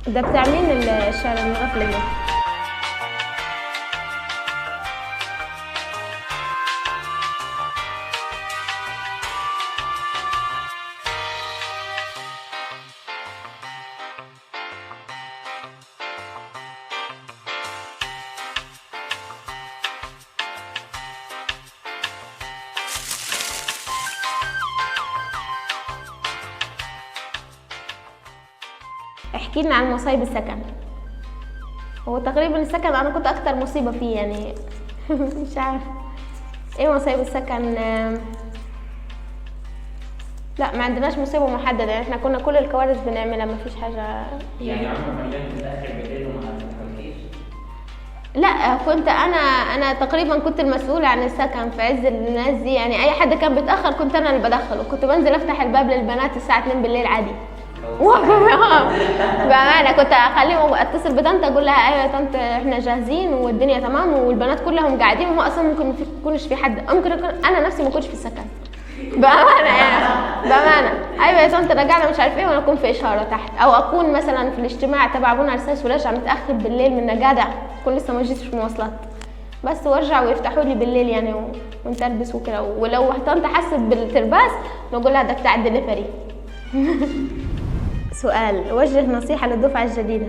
ده بتاع مين الشعر المغفل ده؟ احكي لنا عن مصايب السكن. هو تقريبا السكن انا كنت اكتر مصيبه فيه يعني. مش عارف ايه مصايب السكن. لا ما عندناش مصيبه محدده يعني، احنا كنا كل الكوارث بنعملها، ما فيش حاجه يعني عمرك ما كنت متأخر بالليل وما تفهمتيش؟ لا كنت انا تقريبا كنت المسؤوله عن السكن في عز الناس دي يعني. اي حد كان بيتاخر كنت انا اللي بدخله، كنت بنزل افتح الباب للبنات الساعه 2 بالليل عادي. بامانه كنت اخليهم اتصل بطنط اقول لها ايوه يا طنط احنا جاهزين والدنيا تمام والبنات كلهم قاعدين، وهو اصلا ممكن ما يكونش في حد، ممكن يكون انا نفسي ما كنتش في السكن. بامانه يعني بامانه ايوه يا طنط انا قاعده مش عارف ايه، وانا اكون في اشاره تحت، او اكون مثلا في الاجتماع تبع ابونا رساس وراجعه متاخر بالليل من قاعده اكون لسه ما جيتش في المواصلات بس، وارجع ويفتحوا لي بالليل يعني ونتلبس وكده. ولو طنط حست بالترباس نقول لها ده بتاع الدليفري. سؤال، وجه نصيحة للدفعة الجديدة.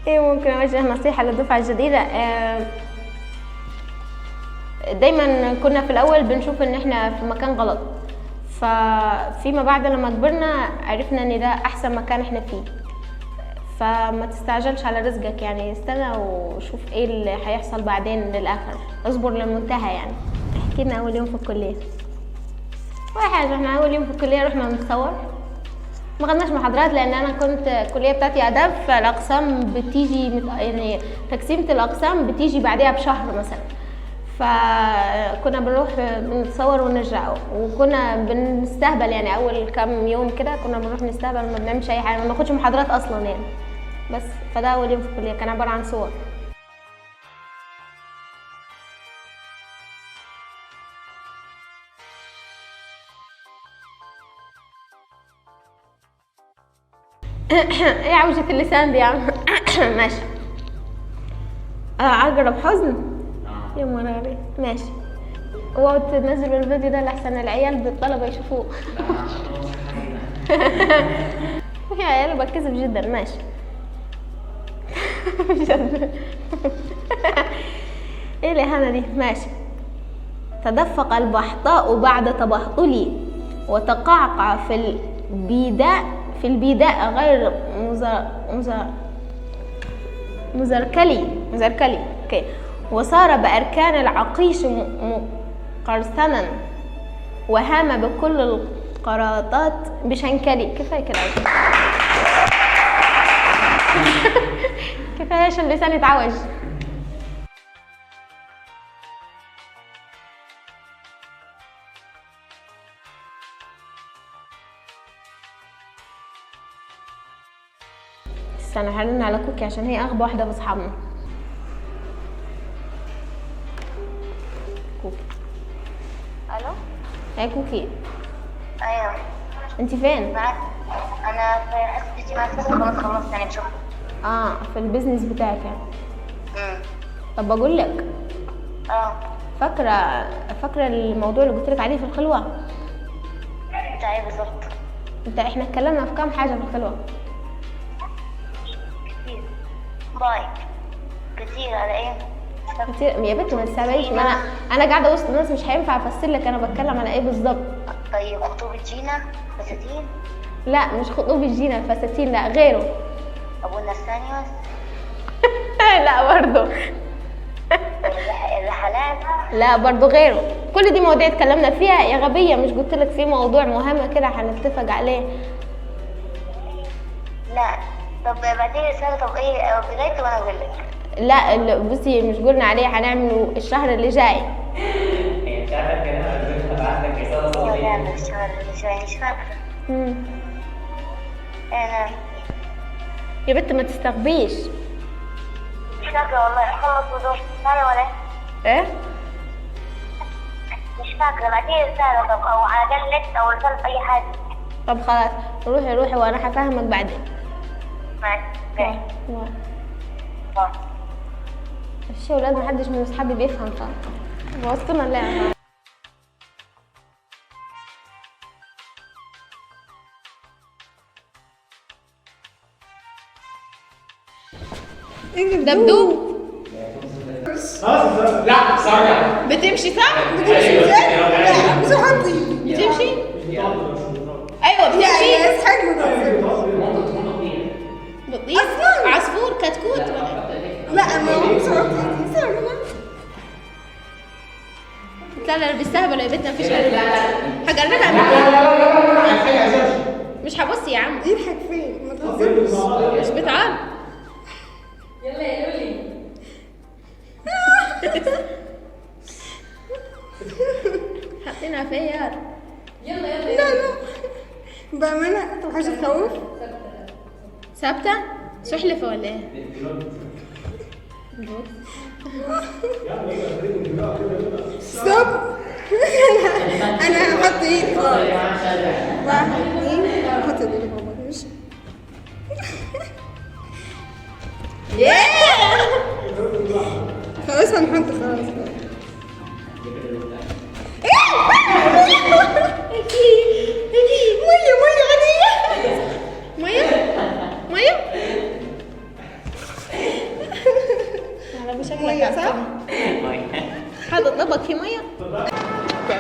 ايه ممكن اوجه نصيحة للدفعة الجديدة؟ دايما كنا في الاول بنشوف ان احنا في مكان غلط، ففيما بعد لما كبرنا عرفنا ان ده احسن مكان احنا فيه، فما تستعجلش على رزقك يعني، استنى وشوف ايه اللي هيحصل بعدين للاخر، اصبر للمنتهى يعني. احكي لنا اول يوم في الكلية. ولا حاجة، احنا اول يوم في الكلية رحنا نتصور، ما خدناش محاضرات لان انا كنت الكلية بتاعتي اداب، فالاقسام بتيجي يعني تقسيمة الاقسام بتيجي بعدها بشهر مثلا، فكنا بنروح بنتصور ونرجع، وكنا بنستهبل يعني اول كام يوم كده كنا بنروح نستهبل، ما بنعملش اي حاجة، ما بناخدش محاضرات اصلا يعني. بس فده اول يوم في الكلية كان عبارة عن صور. ايه عوجة اللسان دي يا عم؟ ماشي. اقرب حزن يا مراري. ماشي. اوعوا تنزلوا الفيديو ده لحسن العيال بالطلبة يشوفوه. يا عيال بتكسف جدا. ماشي. ايه الاهانة دي؟ ماشي. تدفق البحطاء بعد تبهطلي وتقعقع في البيداء غير مزركلي اوكي، وصار بأركان العقيش مقرسنا وهام بكل القراطات بشنكلي. كفايه كده. كفايه عشان لساني اتعوج. استنى هرن على كوكي عشان هي اغبى واحده في اصحابنا. كوكي. الو. يا كوكي. ايوه. انت فين؟ معك. انا في حصه اجتماع بس خلصت يعني بشوف. في البيزنس بتاعك يعني. طب بقول لك، فاكره الموضوع اللي قلت لك عليه في الخلوه؟ بتاع ايه بالظبط؟ احنا اتكلمنا في كام حاجه في الخلوه. كتير. باي. كتير على ايه؟ كتير يا بنت ما تسابيش، ما انا قاعده وسط الناس مش هينفع افسر لك انا بتكلم على ايه بالظبط. طيب خطوبه جينا فساتين؟ لا مش خطوبه جينا الفساتين، لا غيره. ابونا الثانيوس؟ لا برضه. الرحلات؟ لا برضه غيره. كل دي مواضيع اتكلمنا فيها يا غبيه، مش قلت لك في موضوع مهم كده هنتفق عليه؟ لا. طب بعدين رساله. طب ايه بدايته وانا اقول لك. لا بصي مش قلنا عليه هنعمله الشهر اللي جاي. هي مش عارفه الكلام اللي بعت لك رساله صوتيه. لا الشهر اللي جاي مش فاكره. انا يا بنت ما تستغبيش. مش فاكره والله. خلص وضوح ثانية ولا ايه؟ مش فاكره. بعدين رساله طب او على الاقل نت او رساله اي حاجه. طب خلاص، روحي وانا هفهمك بعدين. ماشي جاي. باي. ماشي يا ولاد، محدش من اصحابي بيفهم بوظتنا اللعبة. دبدوب لا صح. بتمشي صح؟ لا مش حظي. بتمشي؟ ايوه بتمشي. يس حلو ده. ممكن تكون بطيء. بتطير؟ عصفور، كتكوت. لا ما هو مش حظي. لا بالسهبل يا بنت، مفيش غير هجربها مش هبص يا عم. يضحك فين؟ ما تهزرش. مش بتعرف. يلا يا لولي. حاطينها فيا. يلا لا بأمانة حاجة تخوف. ثابتة؟ سحلفة ولا ايه؟ ستوب. أنا هحط إيدي خالص. واحد اتنين هحط إيدي بابا ماشي. خلاص هنحط خلاص. مية عادية. مية؟ على بشكلك مية صح؟ حاطط طبق فيه مية؟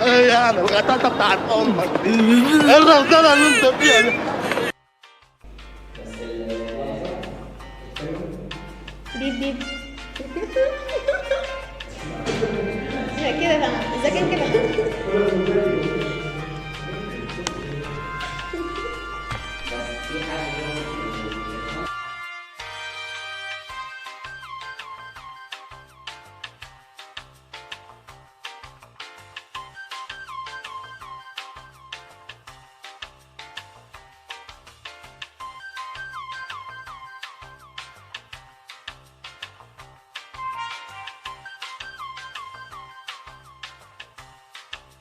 يا انا الغطاسه بتاعت امك ايه الغلطانه اللي انت فيها دي؟ بيب كده تمام، اذا كان كده